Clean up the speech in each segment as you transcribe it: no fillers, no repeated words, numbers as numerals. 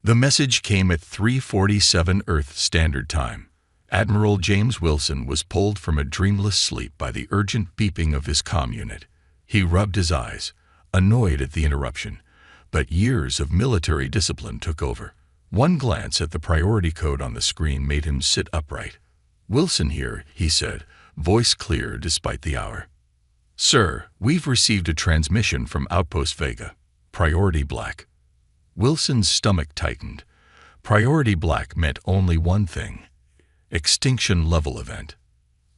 The message came at 3:47 Earth Standard Time. Admiral James Wilson was pulled from a dreamless sleep by the urgent beeping of his comm unit. He rubbed his eyes, annoyed at the interruption, but years of military discipline took over. One glance at the priority code on the screen made him sit upright. "Wilson here," he said, voice clear despite the hour. "Sir, we've received a transmission from Outpost Vega. Priority Black." Wilson's stomach tightened. Priority Black meant only one thing: extinction level event.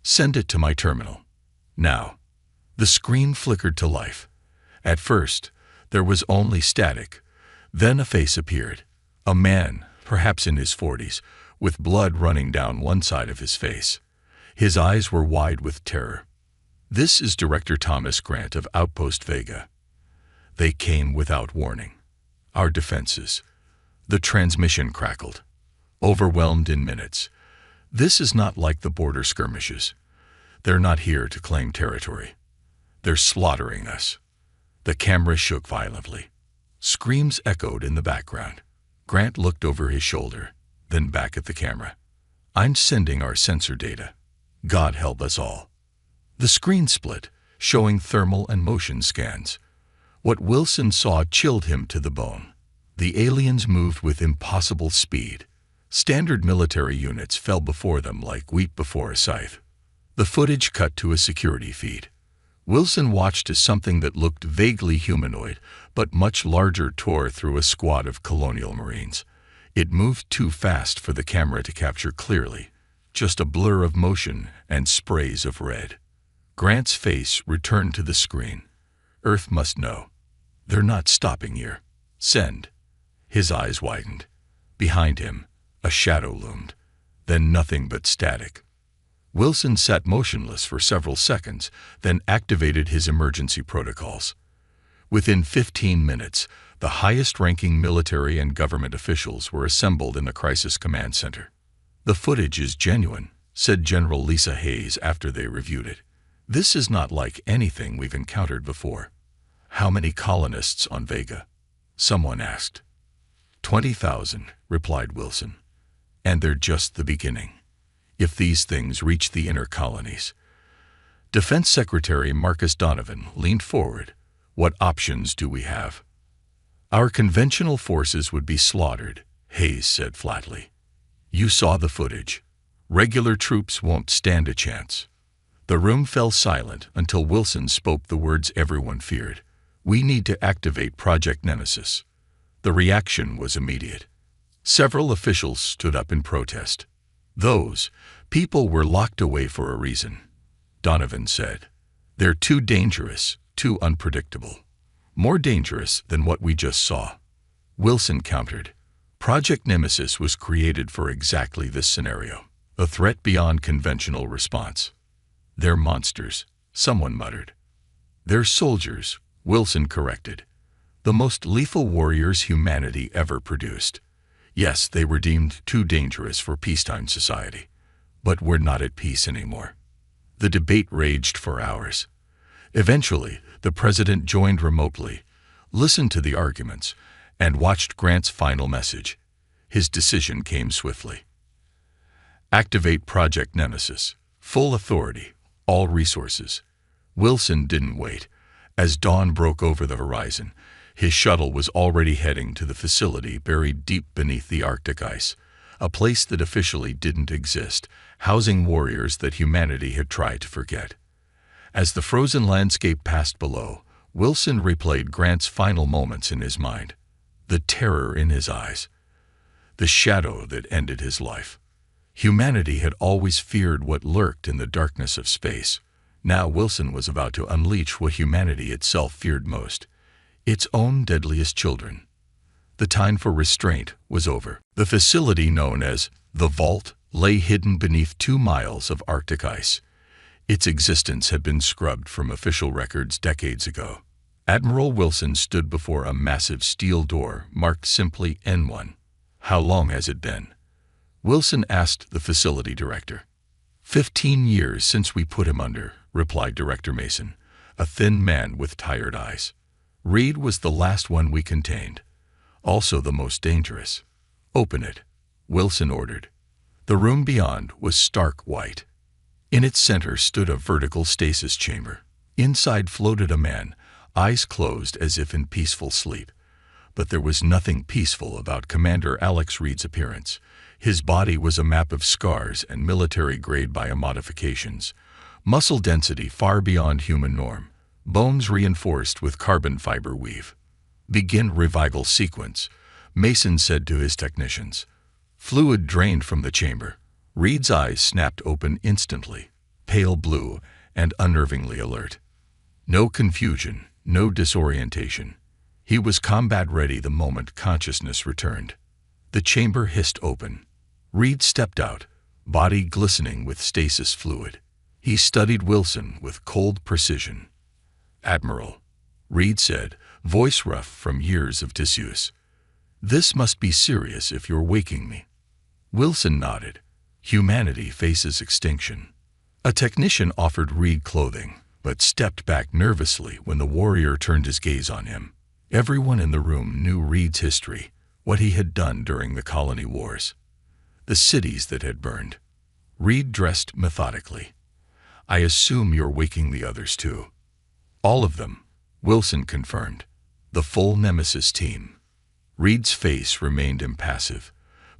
"Send it to my terminal. Now." The screen flickered to life. At first, there was only static. Then a face appeared. A man, perhaps in his 40s, with blood running down one side of his face. His eyes were wide with terror. "This is Director Thomas Grant of Outpost Vega." They came without warning. Our defenses. The transmission crackled. Overwhelmed in minutes. "This is not like the border skirmishes. They're not here to claim territory. They're slaughtering us." The camera shook violently. Screams echoed in the background. Grant looked over his shoulder, then back at the camera. "I'm sending our sensor data. God help us all." The screen split, showing thermal and motion scans. What Wilson saw chilled him to the bone. The aliens moved with impossible speed. Standard military units fell before them like wheat before a scythe. The footage cut to a security feed. Wilson watched as something that looked vaguely humanoid, but much larger, tore through a squad of colonial marines. It moved too fast for the camera to capture clearly, just a blur of motion and sprays of red. Grant's face returned to the screen. "Earth must know. They're not stopping here. Send." His eyes widened. Behind him, a shadow loomed, then nothing but static. Wilson sat motionless for several seconds, then activated his emergency protocols. Within 15 minutes, the highest-ranking military and government officials were assembled in the Crisis Command Center. "The footage is genuine," said General Lisa Hayes after they reviewed it. "This is not like anything we've encountered before." "How many colonists on Vega?" someone asked. 20,000, replied Wilson. "And they're just the beginning. If these things reach the inner colonies." Defense Secretary Marcus Donovan leaned forward. "What options do we have?" "Our conventional forces would be slaughtered," Hayes said flatly. "You saw the footage. Regular troops won't stand a chance." The room fell silent until Wilson spoke the words everyone feared. "We need to activate Project Nemesis." The reaction was immediate. Several officials stood up in protest. "Those people were locked away for a reason," Donovan said. "They're too dangerous, too unpredictable. More dangerous than what we just saw." Wilson countered. "Project Nemesis was created for exactly this scenario, a threat beyond conventional response." "They're monsters," someone muttered. "They're soldiers," Wilson corrected. "The most lethal warriors humanity ever produced. Yes, they were deemed too dangerous for peacetime society. But we're not at peace anymore." The debate raged for hours. Eventually, the president joined remotely, listened to the arguments, and watched Grant's final message. His decision came swiftly. "Activate Project Nemesis. Full authority. All resources." Wilson didn't wait. As dawn broke over the horizon, his shuttle was already heading to the facility buried deep beneath the Arctic ice, a place that officially didn't exist, housing warriors that humanity had tried to forget. As the frozen landscape passed below, Wilson replayed Grant's final moments in his mind. The terror in his eyes. The shadow that ended his life. Humanity had always feared what lurked in the darkness of space. Now Wilson was about to unleash what humanity itself feared most. Its own deadliest children. The time for restraint was over. The facility known as the Vault lay hidden beneath 2 miles of Arctic ice. Its existence had been scrubbed from official records decades ago. Admiral Wilson stood before a massive steel door marked simply N1. "How long has it been?" Wilson asked the facility director. 15 years since we put him under," replied Director Mason, a thin man with tired eyes. "Reed was the last one we contained. Also the most dangerous." "Open it," Wilson ordered. The room beyond was stark white. In its center stood a vertical stasis chamber. Inside floated a man, eyes closed as if in peaceful sleep. But there was nothing peaceful about Commander Alex Reed's appearance. His body was a map of scars and military-grade biomodifications. Muscle density far beyond human norm. Bones reinforced with carbon fiber weave. "Begin revival sequence," Mason said to his technicians. Fluid drained from the chamber. Reed's eyes snapped open instantly, pale blue and unnervingly alert. No confusion, no disorientation. He was combat-ready the moment consciousness returned. The chamber hissed open. Reed stepped out, body glistening with stasis fluid. He studied Wilson with cold precision. "Admiral," Reed said, voice rough from years of disuse. "This must be serious if you're waking me." Wilson nodded. Humanity faces extinction. A technician offered Reed clothing, but stepped back nervously when the warrior turned his gaze on him. Everyone in the room knew Reed's history, what he had done during the colony wars. The cities that had burned. Reed dressed methodically. "I assume you're waking the others too." "All of them," Wilson confirmed. "The full Nemesis team." Reed's face remained impassive,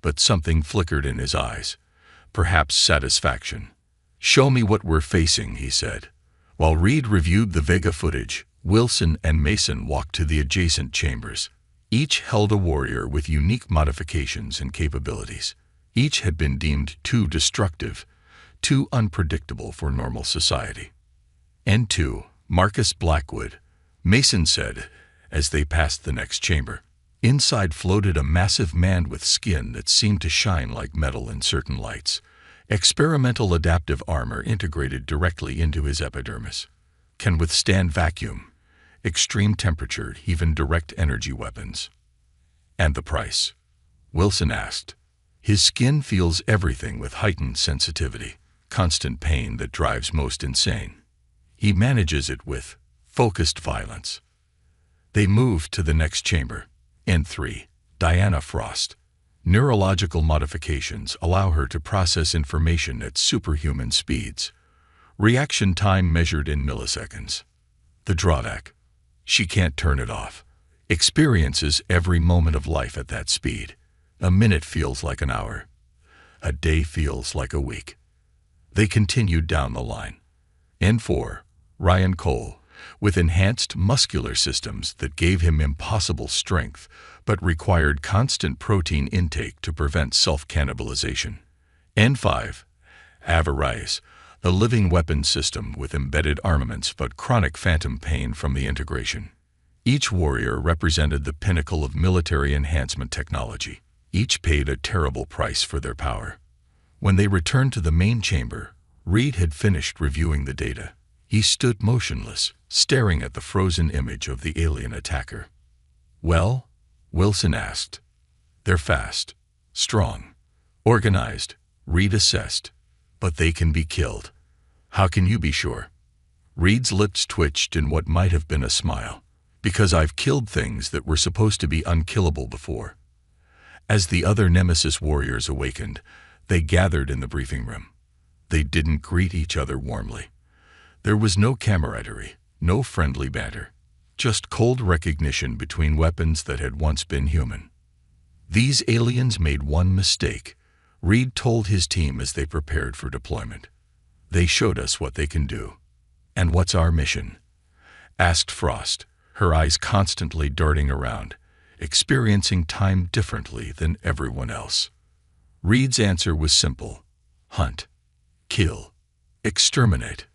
but something flickered in his eyes. Perhaps satisfaction. "Show me what we're facing," he said. While Reed reviewed the Vega footage, Wilson and Mason walked to the adjacent chambers. Each held a warrior with unique modifications and capabilities. Each had been deemed too destructive, too unpredictable for normal society. "N2, Marcus Blackwood," Mason said as they passed the next chamber. Inside floated a massive man with skin that seemed to shine like metal in certain lights. Experimental adaptive armor integrated directly into his epidermis. "Can withstand vacuum, extreme temperature, even direct energy weapons." "And the price?" Wilson asked. "His skin feels everything with heightened sensitivity, constant pain that drives most insane. He manages it with focused violence." They moved to the next chamber. N3, Diana Frost. Neurological modifications allow her to process information at superhuman speeds. Reaction time measured in milliseconds. The drawback: she can't turn it off. Experiences every moment of life at that speed. A minute feels like an hour. A day feels like a week. They continued down the line. N4, Ryan Cole. With enhanced muscular systems that gave him impossible strength, but required constant protein intake to prevent self-cannibalization. N5, Avarice, a living weapon system with embedded armaments but chronic phantom pain from the integration. Each warrior represented the pinnacle of military enhancement technology. Each paid a terrible price for their power. When they returned to the main chamber, Reed had finished reviewing the data. He stood motionless, staring at the frozen image of the alien attacker. "Well?" Wilson asked. "They're fast, strong, organized," Reed assessed. "But they can be killed." "How can you be sure?" Reed's lips twitched in what might have been a smile. "Because I've killed things that were supposed to be unkillable before." As the other Nemesis warriors awakened, they gathered in the briefing room. They didn't greet each other warmly. There was no camaraderie, no friendly banter, just cold recognition between weapons that had once been human. "These aliens made one mistake," Reed told his team as they prepared for deployment. "They showed us what they can do." "And what's our mission?" asked Frost, her eyes constantly darting around, experiencing time differently than everyone else. Reed's answer was simple: hunt, kill, exterminate.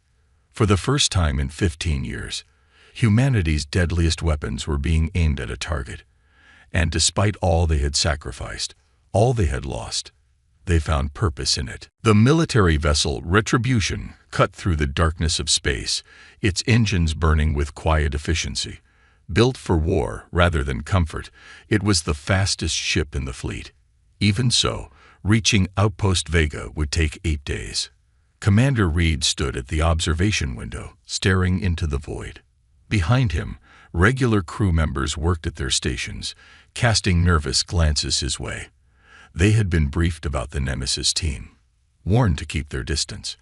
For the first time in 15 years, humanity's deadliest weapons were being aimed at a target. And despite all they had sacrificed, all they had lost, they found purpose in it. The military vessel Retribution cut through the darkness of space, its engines burning with quiet efficiency. Built for war rather than comfort, it was the fastest ship in the fleet. Even so, reaching Outpost Vega would take 8 days. Commander Reed stood at the observation window, staring into the void. Behind him, regular crew members worked at their stations, casting nervous glances his way. They had been briefed about the Nemesis team, warned to keep their distance.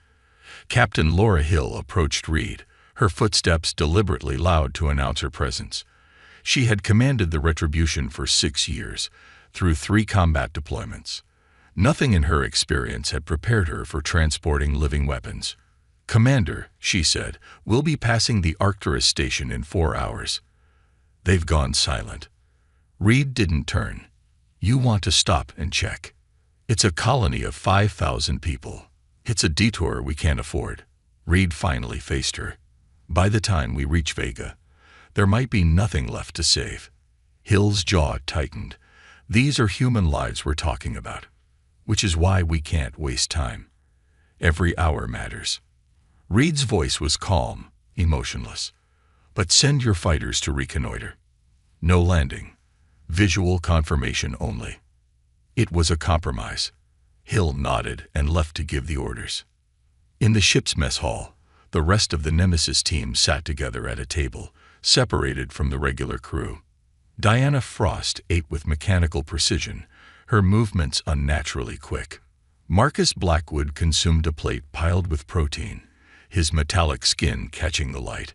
Captain Laura Hill approached Reed, her footsteps deliberately loud to announce her presence. She had commanded the Retribution for 6 years, through 3 combat deployments. Nothing in her experience had prepared her for transporting living weapons. "Commander," she said, "we'll be passing the Arcturus station in 4 hours." They've gone silent. Reed didn't turn. "You want to stop and check. It's a colony of 5,000 people. It's a detour we can't afford." Reed finally faced her. "By the time we reach Vega, there might be nothing left to save." Hill's jaw tightened. "These are human lives we're talking about, which is why we can't waste time. Every hour matters." Reed's voice was calm, emotionless. "But send your fighters to reconnoiter. No landing. Visual confirmation only." It was a compromise. Hill nodded and left to give the orders. In the ship's mess hall, the rest of the Nemesis team sat together at a table, separated from the regular crew. Diana Frost ate with mechanical precision, her movements unnaturally quick. Marcus Blackwood consumed a plate piled with protein, his metallic skin catching the light.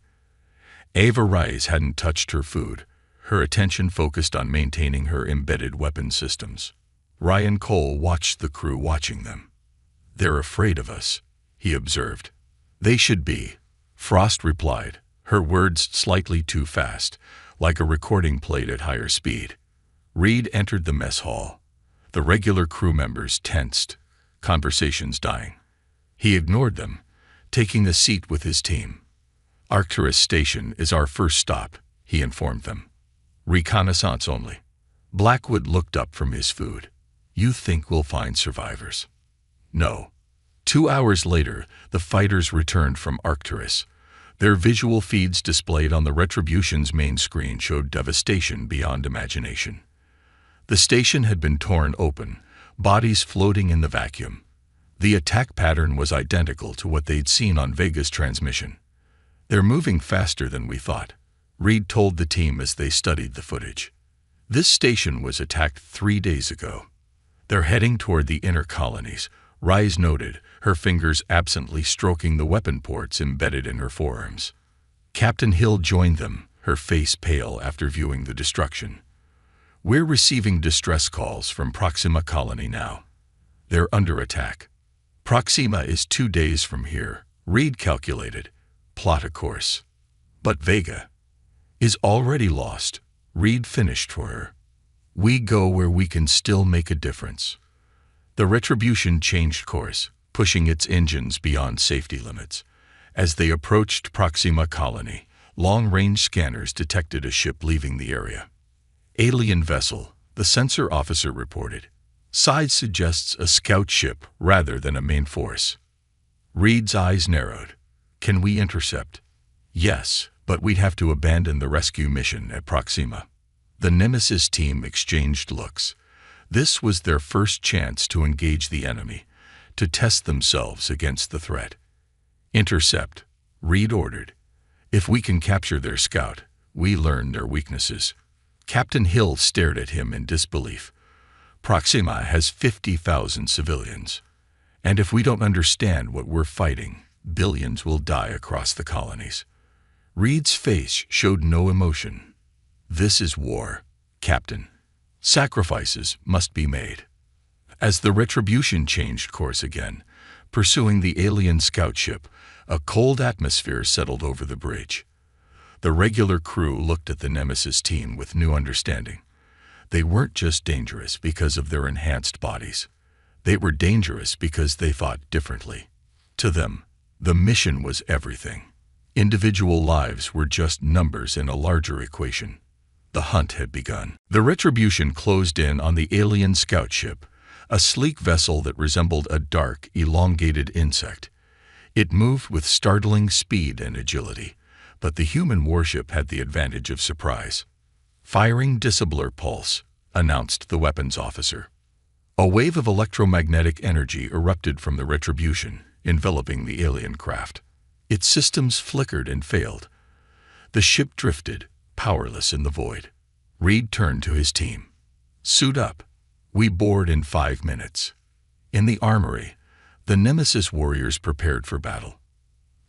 Ava Rice hadn't touched her food, her attention focused on maintaining her embedded weapon systems. Ryan Cole watched the crew watching them. "They're afraid of us," he observed. "They should be," Frost replied, her words slightly too fast, like a recording played at higher speed. Reed entered the mess hall. The regular crew members tensed, conversations dying. He ignored them, taking a seat with his team. "Arcturus Station is our first stop," he informed them. "Reconnaissance only." Blackwood looked up from his food. "You think we'll find survivors?" "No." 2 hours later, the fighters returned from Arcturus. Their visual feeds displayed on the Retribution's main screen showed devastation beyond imagination. The station had been torn open, bodies floating in the vacuum. The attack pattern was identical to what they'd seen on Vega's transmission. "They're moving faster than we thought," Reed told the team as they studied the footage. "This station was attacked 3 days ago. They're heading toward the inner colonies," Rise noted, her fingers absently stroking the weapon ports embedded in her forearms. Captain Hill joined them, her face pale after viewing the destruction. "We're receiving distress calls from Proxima Colony now. They're under attack. Proxima is 2 days from here," Reed calculated. "Plot a course." "But Vega is already lost," Reed finished for her. "We go where we can still make a difference." The Retribution changed course, pushing its engines beyond safety limits. As they approached Proxima Colony, long-range scanners detected a ship leaving the area. "Alien vessel," the sensor officer reported. "Size suggests a scout ship rather than a main force." Reed's eyes narrowed. "Can we intercept?" "Yes, but we'd have to abandon the rescue mission at Proxima." The Nemesis team exchanged looks. This was their first chance to engage the enemy, to test themselves against the threat. "Intercept," Reed ordered. "If we can capture their scout, we learn their weaknesses." Captain Hill stared at him in disbelief. "Proxima has 50,000 civilians. And if we don't understand what we're fighting, billions will die across the colonies." Reed's face showed no emotion. "This is war, Captain. Sacrifices must be made." As the Retribution changed course again, pursuing the alien scout ship, a cold atmosphere settled over the bridge. The regular crew looked at the Nemesis team with new understanding. They weren't just dangerous because of their enhanced bodies. They were dangerous because they fought differently. To them, the mission was everything. Individual lives were just numbers in a larger equation. The hunt had begun. The Retribution closed in on the alien scout ship, a sleek vessel that resembled a dark, elongated insect. It moved with startling speed and agility, but the human warship had the advantage of surprise. "Firing dissimilar pulse," announced the weapons officer. A wave of electromagnetic energy erupted from the Retribution, enveloping the alien craft. Its systems flickered and failed. The ship drifted, powerless in the void. Reed turned to his team. "Suit up. We board in 5 minutes. In the armory, the Nemesis warriors prepared for battle.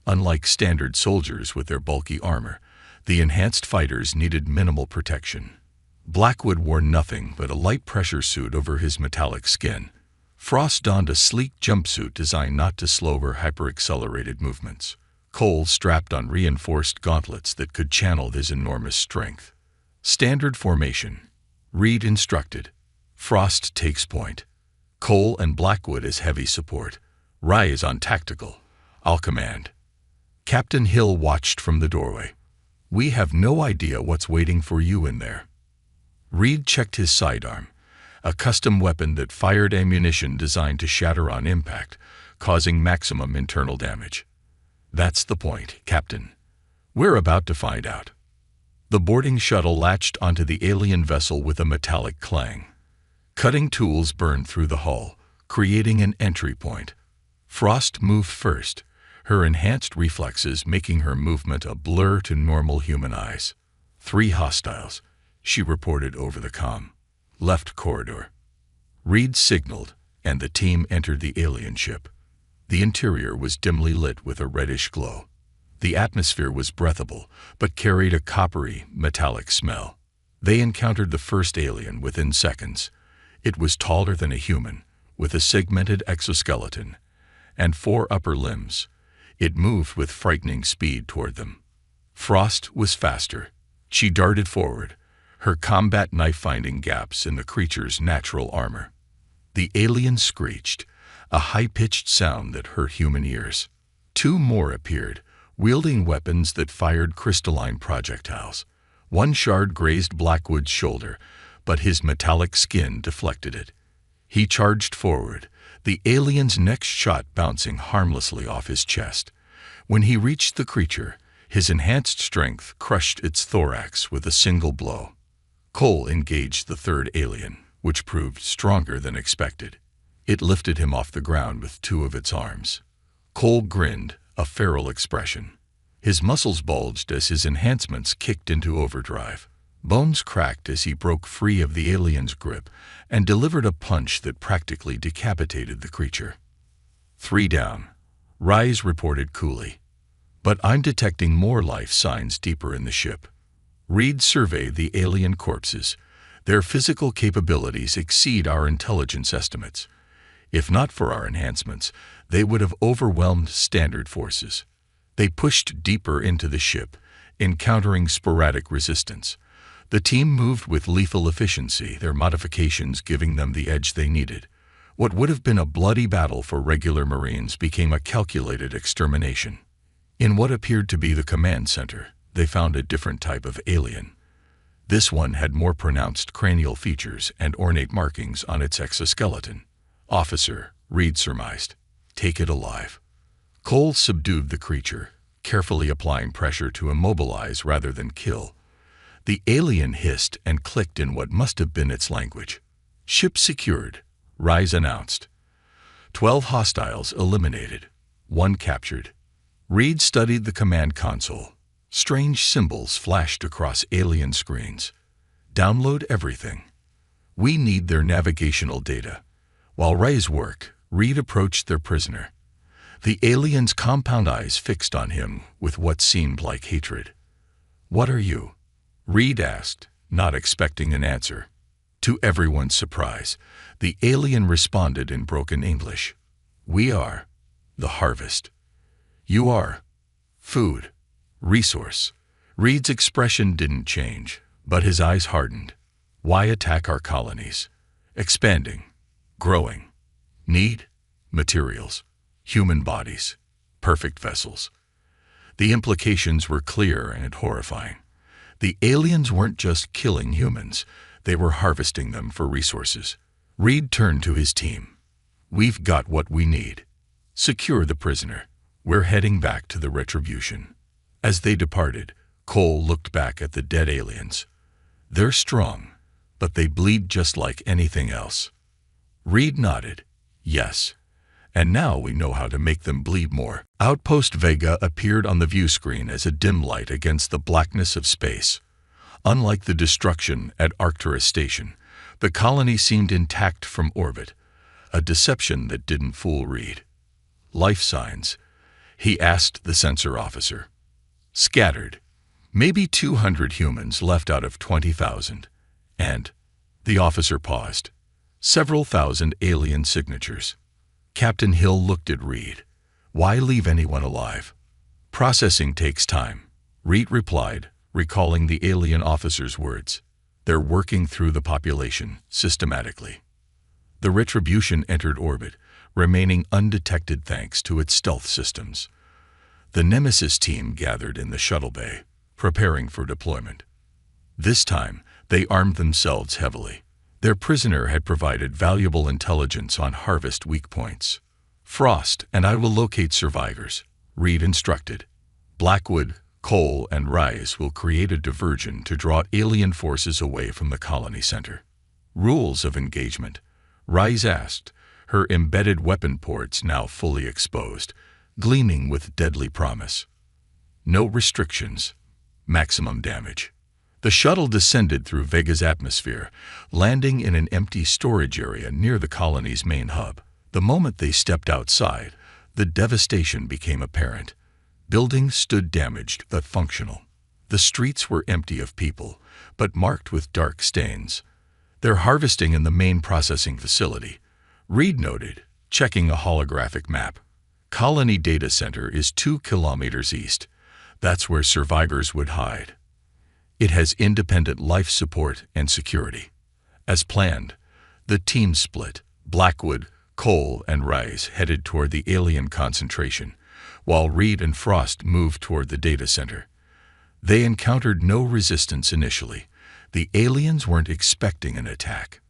Unlike standard soldiers with their bulky armor, the enhanced fighters needed minimal protection. Blackwood wore nothing but a light pressure suit over his metallic skin. Frost donned a sleek jumpsuit designed not to slow her hyper-accelerated movements. Cole strapped on reinforced gauntlets that could channel his enormous strength. Standard formation. Reed instructed. Frost takes point. Cole and Blackwood as heavy support. Rye on tactical. I'll command. Captain Hill watched from the doorway. We have no idea what's waiting for you in there. Reed checked his sidearm, a custom weapon that fired ammunition designed to shatter on impact, causing maximum internal damage. That's the point, Captain. We're about to find out. The boarding shuttle latched onto the alien vessel with a metallic clang. Cutting tools burned through the hull, creating an entry point. Frost moved first, her enhanced reflexes making her movement a blur to normal human eyes. 3 hostiles, she reported over the comm. Left corridor. Reed signaled, and the team entered the alien ship. The interior was dimly lit with a reddish glow. The atmosphere was breathable, but carried a coppery, metallic smell. They encountered the first alien within seconds. It was taller than a human, with a segmented exoskeleton, and 4 upper limbs. It moved with frightening speed toward them. Frost was faster. She darted forward, her combat knife finding gaps in the creature's natural armor. The alien screeched, a high-pitched sound that hurt human ears. 2 more appeared, wielding weapons that fired crystalline projectiles. One shard grazed Blackwood's shoulder, but his metallic skin deflected it. He charged forward, the alien's next shot bouncing harmlessly off his chest. When he reached the creature, his enhanced strength crushed its thorax with a single blow. Cole engaged the third alien, which proved stronger than expected. It lifted him off the ground with 2 of its arms. Cole grinned, a feral expression. His muscles bulged as his enhancements kicked into overdrive. Bones cracked as he broke free of the alien's grip and delivered a punch that practically decapitated the creature. 3 down. Rise reported coolly. But I'm detecting more life signs deeper in the ship. Reed surveyed the alien corpses. Their physical capabilities exceed our intelligence estimates. If not for our enhancements, they would have overwhelmed standard forces. They pushed deeper into the ship, encountering sporadic resistance. The team moved with lethal efficiency, their modifications giving them the edge they needed. What would have been a bloody battle for regular Marines became a calculated extermination. In what appeared to be the command center, they found a different type of alien. This one had more pronounced cranial features and ornate markings on its exoskeleton. Officer, Reed surmised. Take it alive. Cole subdued the creature, carefully applying pressure to immobilize rather than kill. The alien hissed and clicked in what must have been its language. Ship secured, Rise announced. 12 hostiles eliminated, 1 captured. Reed studied the command console. Strange symbols flashed across alien screens. Download everything. We need their navigational data. While Rise worked, Reed approached their prisoner. The alien's compound eyes fixed on him with what seemed like hatred. What are you? Reed asked, not expecting an answer. To everyone's surprise, the alien responded in broken English. We are the harvest. You are food, resource. Reed's expression didn't change, but his eyes hardened. Why attack our colonies? Expanding, growing. Need? Materials. Human bodies. Perfect vessels. The implications were clear and horrifying. The aliens weren't just killing humans, they were harvesting them for resources. Reed turned to his team. We've got what we need. Secure the prisoner. We're heading back to the Retribution. As they departed, Cole looked back at the dead aliens. They're strong, but they bleed just like anything else. Reed nodded. Yes. And now we know how to make them bleed more. Outpost Vega appeared on the view screen as a dim light against the blackness of space. Unlike the destruction at Arcturus Station, The colony seemed intact from orbit, a deception that didn't fool Reed. Life signs, he asked the sensor officer. Scattered. Maybe 200 humans left out of 20,000. And, the officer paused, several thousand alien signatures. Captain Hill looked at Reed. Why leave anyone alive? Processing takes time, Reed replied, recalling the alien officer's words. They're working through the population systematically. The Retribution entered orbit, remaining undetected thanks to its stealth systems. The Nemesis team gathered in the shuttle bay, preparing for deployment. This time, they armed themselves heavily. Their prisoner had provided valuable intelligence on harvest weak points. Frost and I will locate survivors, Reed instructed. Blackwood, Cole, and Rise will create a diversion to draw alien forces away from the colony center. Rules of engagement, Rise asked, her embedded weapon ports now fully exposed, gleaming with deadly promise. No restrictions, maximum damage. The shuttle descended through Vega's atmosphere, landing in an empty storage area near the colony's main hub. The moment they stepped outside, the devastation became apparent. Buildings stood damaged but functional. The streets were empty of people, but marked with dark stains. They're harvesting in the main processing facility, Reed noted, checking a holographic map. Colony Data Center is 2 kilometers east. That's where survivors would hide. It has independent life support and security. As planned, the team split. Blackwood, Cole, and Rise headed toward the alien concentration, while Reed and Frost moved toward the data center. They encountered no resistance initially. The aliens weren't expecting an attack.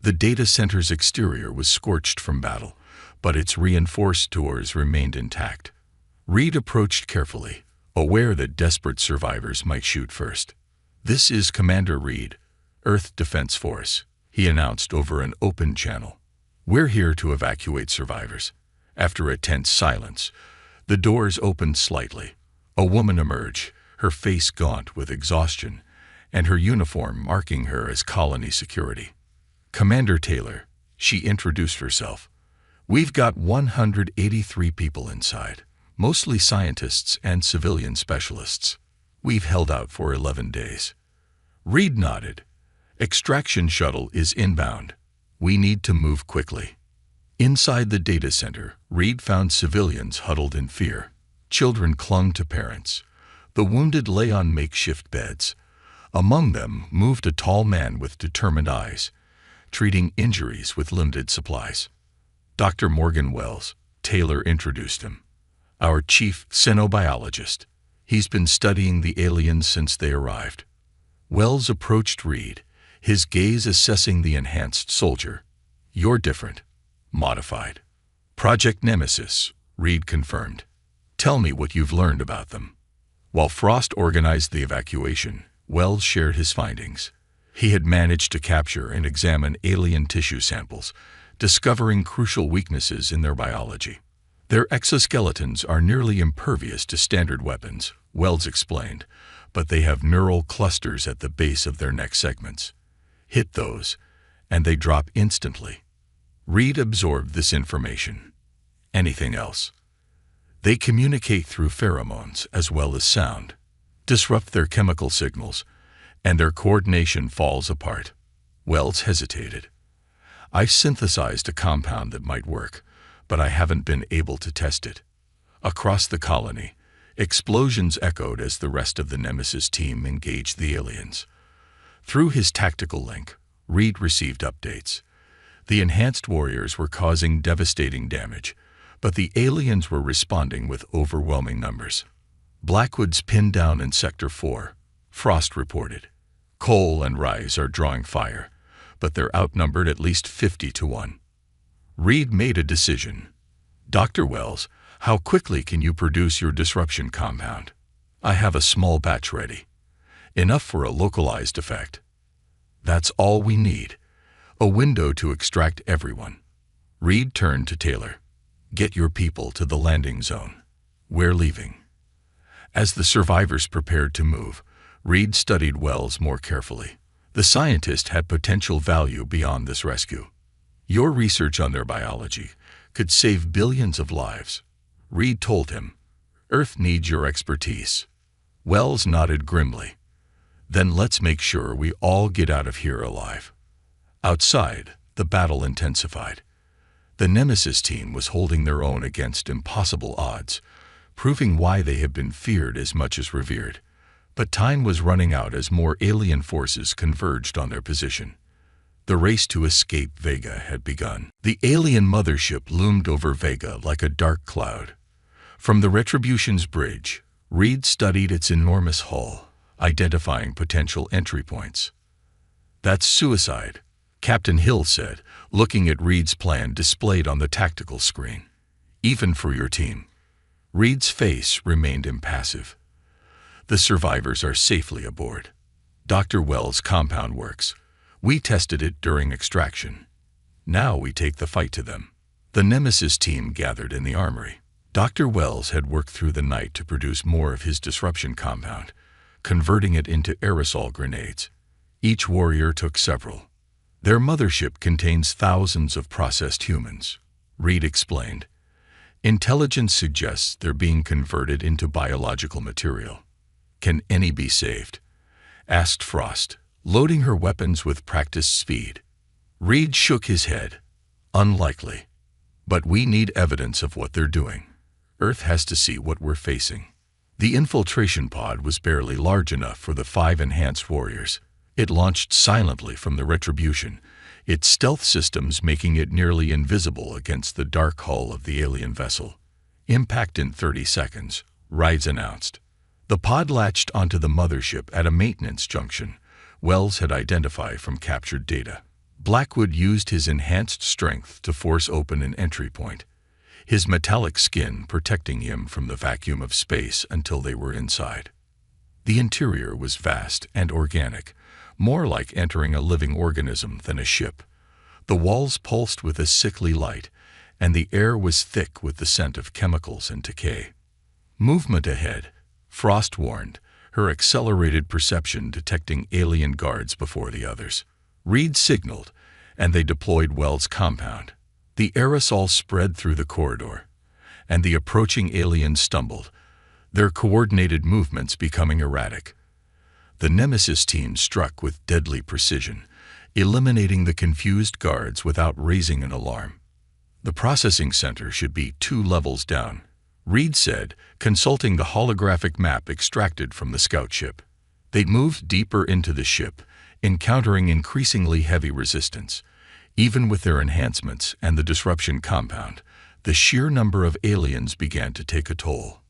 The data center's exterior was scorched from battle, but its reinforced doors remained intact. Reed approached carefully, aware that desperate survivors might shoot first. "This is Commander Reed, Earth Defense Force," he announced over an open channel. "We're here to evacuate survivors." After a tense silence, the doors opened slightly. A woman emerged, her face gaunt with exhaustion, and her uniform marking her as colony security. "Commander Taylor," she introduced herself. "We've got 183 people inside, mostly scientists and civilian specialists. We've held out for 11 days. Reed nodded. "Extraction shuttle is inbound. We need to move quickly." Inside the data center, Reed found civilians huddled in fear. Children clung to parents. The wounded lay on makeshift beds. Among them moved a tall man with determined eyes, treating injuries with limited supplies. Dr. Morgan Wells, Taylor introduced him. "Our chief xenobiologist. He's been studying the aliens since they arrived." Wells approached Reed, his gaze assessing the enhanced soldier. "You're different. Modified." "Project Nemesis," Reed confirmed. "Tell me what you've learned about them." While Frost organized the evacuation, Wells shared his findings. He had managed to capture and examine alien tissue samples, discovering crucial weaknesses in their biology. "Their exoskeletons are nearly impervious to standard weapons," Wells explained, "but they have neural clusters at the base of their neck segments. Hit those, and they drop instantly." Reed absorbed this information. "Anything else?" "They communicate through pheromones as well as sound, disrupt their chemical signals, and their coordination falls apart." Wells hesitated. "I've synthesized a compound that might work, but I haven't been able to test it." Across the colony, explosions echoed as the rest of the Nemesis team engaged the aliens. Through his tactical link, Reed received updates. The enhanced warriors were causing devastating damage, but the aliens were responding with overwhelming numbers. "Blackwood's pinned down in Sector 4, Frost reported. "Cole and Rise are drawing fire, but they're outnumbered at least 50 to 1. Reed made a decision. "Dr. Wells, how quickly can you produce your disruption compound?" "I have a small batch ready. Enough for a localized effect." "That's all we need. A window to extract everyone." Reed turned to Taylor. "Get your people to the landing zone. We're leaving." As the survivors prepared to move, Reed studied Wells more carefully. The scientist had potential value beyond this rescue. Your research on their biology could save billions of lives. Reed told him, Earth needs your expertise. Wells nodded grimly. Then let's make sure we all get out of here alive. Outside, the battle intensified. The Nemesis team was holding their own against impossible odds, proving why they have been feared as much as revered. But time was running out as more alien forces converged on their position. The race to escape Vega had begun. The alien mothership loomed over Vega like a dark cloud. From the Retribution's bridge, Reed studied its enormous hull, identifying potential entry points. That's suicide, Captain Hill said, looking at Reed's plan displayed on the tactical screen. Even for your team. Reed's face remained impassive. The survivors are safely aboard. Dr. Wells' compound works. We tested it during extraction. Now we take the fight to them. The Nemesis team gathered in the armory. Dr. Wells had worked through the night to produce more of his disruption compound, converting it into aerosol grenades. Each warrior took several. Their mothership contains thousands of processed humans, Reed explained. Intelligence suggests they're being converted into biological material. Can any be saved? Asked Frost, loading her weapons with practiced speed. Reed shook his head. Unlikely. But we need evidence of what they're doing. Earth has to see what we're facing. The infiltration pod was barely large enough for the 5 enhanced warriors. It launched silently from the Retribution, its stealth systems making it nearly invisible against the dark hull of the alien vessel. Impact in 30 seconds, Reed announced. The pod latched onto the mothership at a maintenance junction Wells had identified from captured data. Blackwood used his enhanced strength to force open an entry point, his metallic skin protecting him from the vacuum of space until they were inside. The interior was vast and organic, more like entering a living organism than a ship. The walls pulsed with a sickly light, and the air was thick with the scent of chemicals and decay. Movement ahead, Frost warned, her accelerated perception detecting alien guards before the others. Reed signaled, and they deployed Wells' compound. The aerosol spread through the corridor, and the approaching aliens stumbled, their coordinated movements becoming erratic. The Nemesis team struck with deadly precision, eliminating the confused guards without raising an alarm. The processing center should be 2 levels down, Reed said, consulting the holographic map extracted from the scout ship. They moved deeper into the ship, encountering increasingly heavy resistance. Even with their enhancements and the disruption compound, the sheer number of aliens began to take a toll.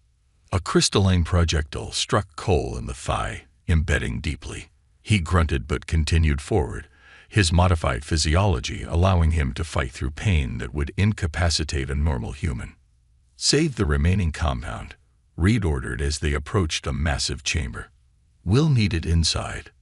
A crystalline projectile struck Cole in the thigh, embedding deeply. He grunted but continued forward, his modified physiology allowing him to fight through pain that would incapacitate a normal human. Save the remaining compound, Reed ordered as they approached a massive chamber. We'll need it inside.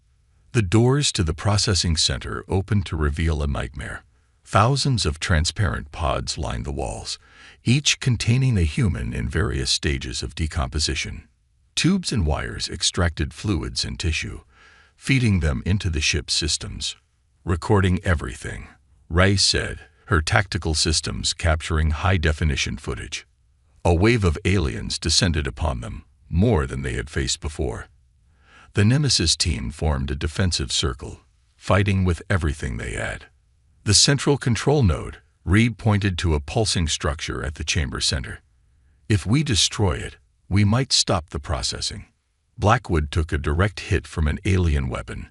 The doors to the processing center opened to reveal a nightmare. Thousands of transparent pods lined the walls, each containing a human in various stages of decomposition. Tubes and wires extracted fluids and tissue, feeding them into the ship's systems. Recording everything, Ray said, her tactical systems capturing high-definition footage. A wave of aliens descended upon them, more than they had faced before. The Nemesis team formed a defensive circle, fighting with everything they had. The central control node, Reed pointed to a pulsing structure at the chamber center. If we destroy it, we might stop the processing. Blackwood took a direct hit from an alien weapon,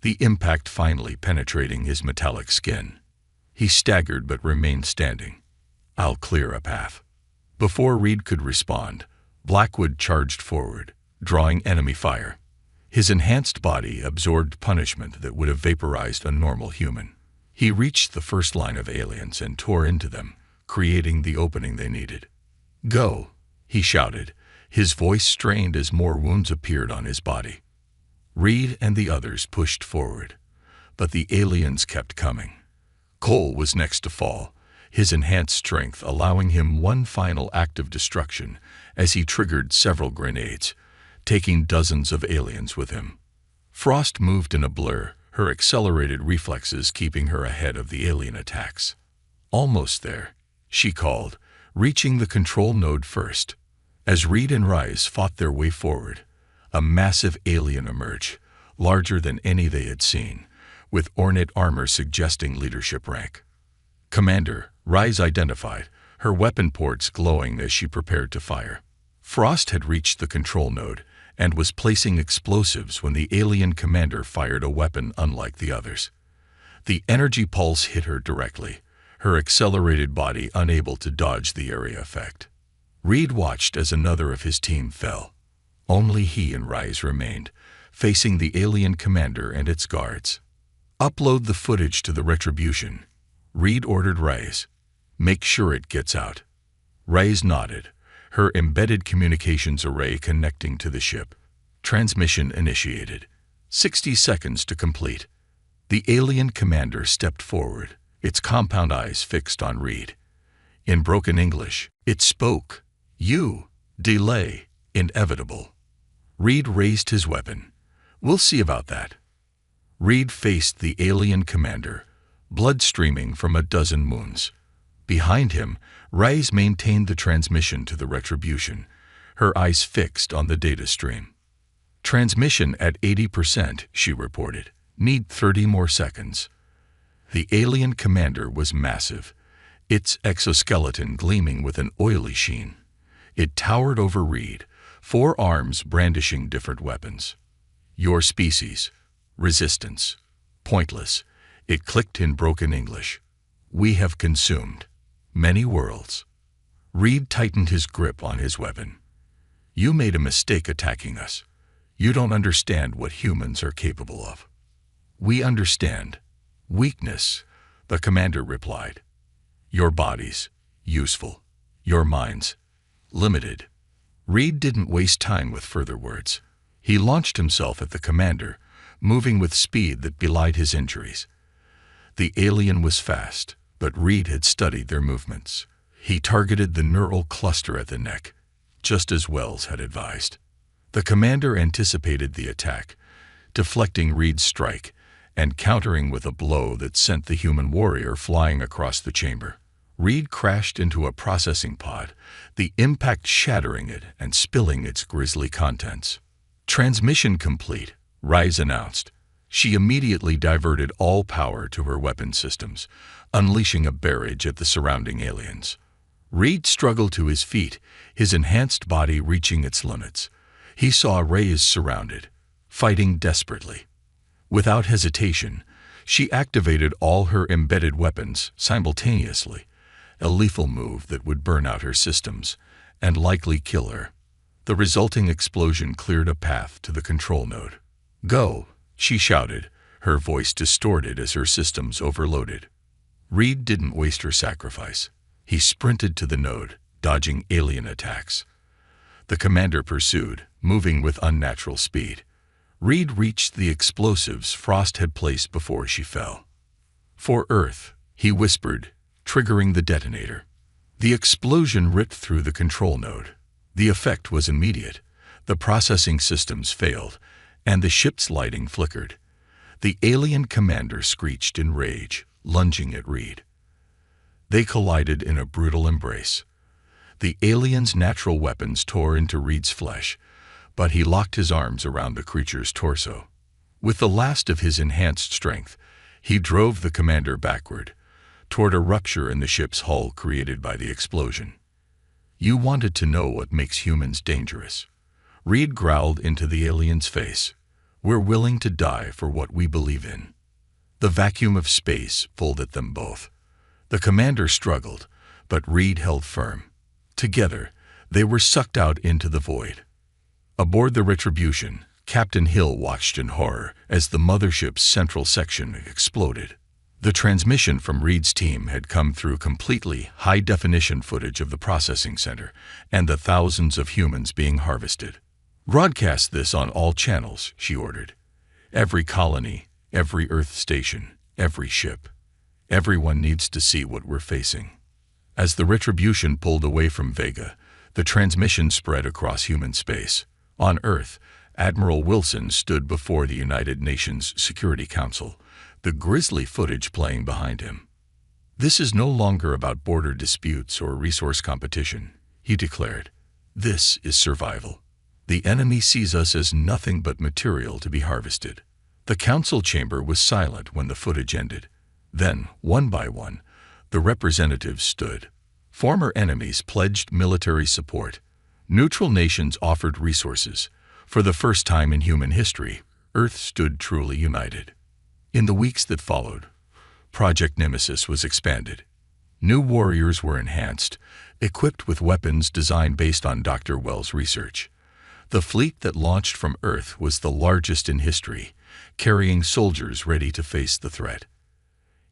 the impact finally penetrating his metallic skin. He staggered but remained standing. I'll clear a path. Before Reed could respond, Blackwood charged forward, drawing enemy fire. His enhanced body absorbed punishment that would have vaporized a normal human. He reached the first line of aliens and tore into them, creating the opening they needed. Go, he shouted, his voice strained as more wounds appeared on his body. Reed and the others pushed forward, but the aliens kept coming. Cole was next to fall, his enhanced strength allowing him one final act of destruction as he triggered several grenades, taking dozens of aliens with him. Frost moved in a blur, her accelerated reflexes keeping her ahead of the alien attacks. "Almost there," she called, reaching the control node first. As Reed and Rise fought their way forward, a massive alien emerged, larger than any they had seen, with ornate armor suggesting leadership rank. "Commander," Rise identified, her weapon ports glowing as she prepared to fire. Frost had reached the control node and was placing explosives when the alien commander fired a weapon unlike the others. The energy pulse hit her directly, her accelerated body unable to dodge the area effect. Reed watched as another of his team fell. Only he and Rise remained, facing the alien commander and its guards. "Upload the footage to the Retribution," Reed ordered Rise. "Make sure it gets out." Rise nodded, her embedded communications array connecting to the ship. Transmission initiated. 60 seconds to complete. The alien commander stepped forward, its compound eyes fixed on Reed. In broken English, it spoke. "You. Delay. Inevitable." Reed raised his weapon. "We'll see about that." Reed faced the alien commander, blood streaming from a dozen wounds. Behind him, Rise maintained the transmission to the Retribution, her eyes fixed on the data stream. "Transmission at 80%, she reported. "Need 30 more seconds." The alien commander was massive, its exoskeleton gleaming with an oily sheen. It towered over Reed, 4 arms brandishing different weapons. "Your species. Resistance. Pointless," it clicked in broken English. "We have consumed many worlds." Reed tightened his grip on his weapon. "You made a mistake attacking us. You don't understand what humans are capable of." "We understand. Weakness," the commander replied. "Your bodies, useful. Your minds, limited." Reed didn't waste time with further words. He launched himself at the commander, moving with speed that belied his injuries. The alien was fast, but Reed had studied their movements. He targeted the neural cluster at the neck, just as Wells had advised. The commander anticipated the attack, deflecting Reed's strike and countering with a blow that sent the human warrior flying across the chamber. Reed crashed into a processing pod, the impact shattering it and spilling its grisly contents. "Transmission complete," Rise announced. She immediately diverted all power to her weapon systems, unleashing a barrage at the surrounding aliens. Reed struggled to his feet, his enhanced body reaching its limits. He saw Reyes surrounded, fighting desperately. Without hesitation, she activated all her embedded weapons simultaneously, a lethal move that would burn out her systems and likely kill her. The resulting explosion cleared a path to the control node. "Go," she shouted, her voice distorted as her systems overloaded. Reed didn't waste her sacrifice. He sprinted to the node, dodging alien attacks. The commander pursued, moving with unnatural speed. Reed reached the explosives Frost had placed before she fell. "For Earth," he whispered, triggering the detonator. The explosion ripped through the control node. The effect was immediate. The processing systems failed, and the ship's lighting flickered. The alien commander screeched in rage, lunging at Reed. They collided in a brutal embrace. The alien's natural weapons tore into Reed's flesh, but he locked his arms around the creature's torso. With the last of his enhanced strength, he drove the commander backward, toward a rupture in the ship's hull created by the explosion. "You wanted to know what makes humans dangerous." Reed growled into the alien's face. "We're willing to die for what we believe in." The vacuum of space pulled at them both. The commander struggled, but Reed held firm. Together, they were sucked out into the void. Aboard the Retribution, Captain Hill watched in horror as the mothership's central section exploded. The transmission from Reed's team had come through completely high-definition footage of the processing center and the thousands of humans being harvested. "Broadcast this on all channels," she ordered. "Every colony, every Earth station, every ship. Everyone needs to see what we're facing." As the Retribution pulled away from Vega, the transmission spread across human space. On Earth, Admiral Wilson stood before the United Nations Security Council, the grisly footage playing behind him. "This is no longer about border disputes or resource competition," he declared. "This is survival. The enemy sees us as nothing but material to be harvested." The council chamber was silent when the footage ended. Then, one by one, the representatives stood. Former enemies pledged military support. Neutral nations offered resources. For the first time in human history, Earth stood truly united. In the weeks that followed, Project Nemesis was expanded. New warriors were enhanced, equipped with weapons designed based on Dr. Wells' research. The fleet that launched from Earth was the largest in history, carrying soldiers ready to face the threat.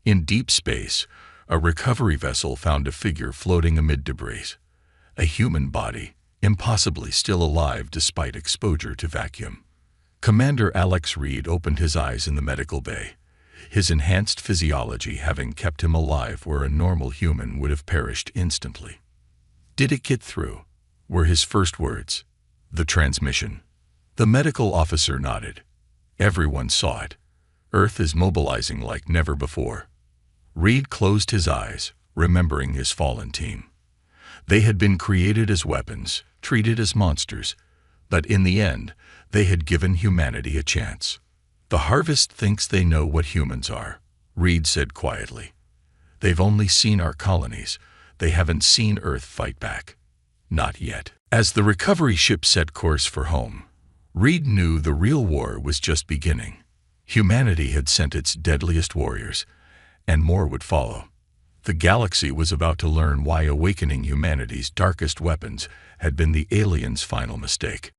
In deep space, a recovery vessel found a figure floating amid debris. A human body, impossibly still alive despite exposure to vacuum. Commander Alex Reed opened his eyes in the medical bay, his enhanced physiology having kept him alive where a normal human would have perished instantly. "Did it get through?" were his first words. "The transmission." The medical officer nodded. Everyone saw it. Earth is mobilizing like never before. Reed closed his eyes, remembering his fallen team. They had been created as weapons, treated as monsters, but in the end, they had given humanity a chance. "The harvest thinks they know what humans are," Reed said quietly. "They've only seen our colonies. They haven't seen Earth fight back. Not yet." As the recovery ship set course for home, Reed knew the real war was just beginning. Humanity had sent its deadliest warriors, and more would follow. The galaxy was about to learn why awakening humanity's darkest weapons had been the aliens' final mistake.